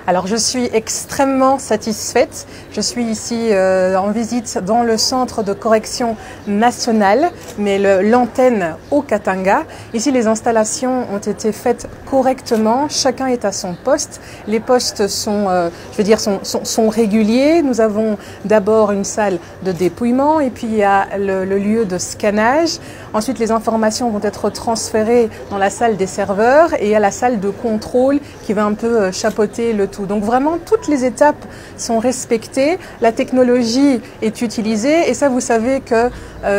Alors je suis extrêmement satisfaite. Je suis ici en visite dans le centre de correction nationale, mais l'antenne au Katanga. Ici les installations ont été faites correctement, chacun est à son poste. Les postes sont, sont réguliers. Nous avons d'abord une salle de dépouillement et puis il y a le lieu de scannage. Ensuite les informations vont être transférées dans la salle des serveurs et il y a la salle de contrôle qui va un peu chapeauter le tout. Donc vraiment toutes les étapes sont respectées, la technologie est utilisée et ça vous savez que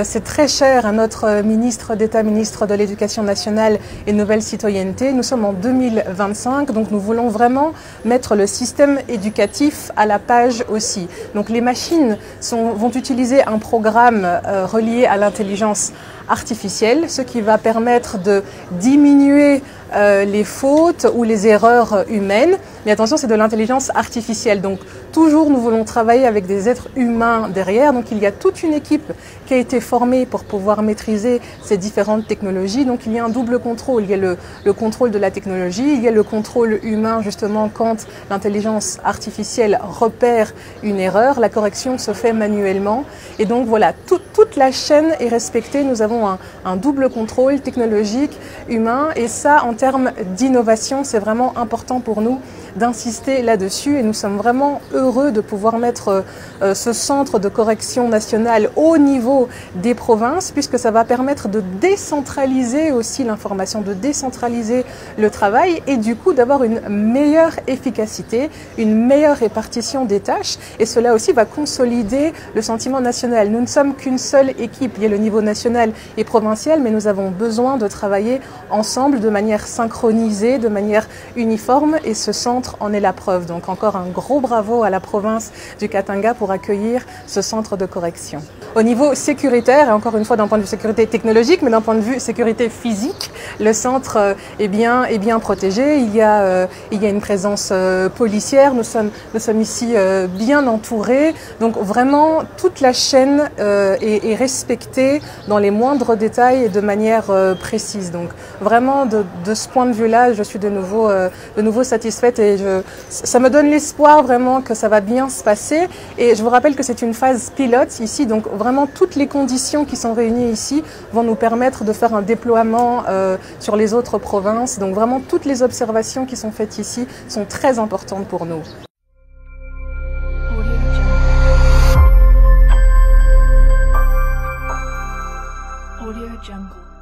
c'est très cher à notre ministre d'État, ministre de l'Éducation nationale et Nouvelle Citoyenneté. Nous sommes en 2025, donc nous voulons vraiment mettre le système éducatif à la page aussi. Donc les machines vont utiliser un programme relié à l'intelligence artificielle, ce qui va permettre de diminuer les fautes ou les erreurs humaines. Mais attention, c'est de l'intelligence artificielle. Donc toujours, nous voulons travailler avec des êtres humains derrière. Donc il y a toute une équipe qui a été formée pour pouvoir maîtriser ces différentes technologies. Donc il y a un double contrôle. Il y a le contrôle de la technologie, il y a le contrôle humain justement quand l'intelligence artificielle repère une erreur. La correction se fait manuellement. Et donc voilà, toute la chaîne est respectée. Nous avons un double contrôle technologique, humain. Et ça, en termes d'innovation, c'est vraiment important pour nous d'insister là-dessus et nous sommes vraiment heureux de pouvoir mettre ce centre de correction nationale au niveau des provinces puisque ça va permettre de décentraliser aussi l'information, de décentraliser le travail et du coup d'avoir une meilleure efficacité, une meilleure répartition des tâches et cela aussi va consolider le sentiment national. Nous ne sommes qu'une seule équipe, il y a le niveau national et provincial mais nous avons besoin de travailler ensemble de manière synchronisée, de manière uniforme et ce centre en est la preuve. Donc encore un gros bravo à la province du Katanga pour accueillir ce centre de correction. Au niveau sécuritaire, et encore une fois d'un point de vue sécurité technologique, mais d'un point de vue sécurité physique, le centre est bien protégé. Il y a une présence policière. Nous sommes ici bien entourés. Donc vraiment toute la chaîne est respectée dans les moindres détails et de manière précise. Donc vraiment de ce point de vue-là, je suis de nouveau satisfaite et ça me donne l'espoir vraiment que ça va bien se passer. Et je vous rappelle que c'est une phase pilote ici, donc vraiment toutes les conditions qui sont réunies ici vont nous permettre de faire un déploiement sur les autres provinces. Donc vraiment toutes les observations qui sont faites ici sont très importantes pour nous. Audio Jungle.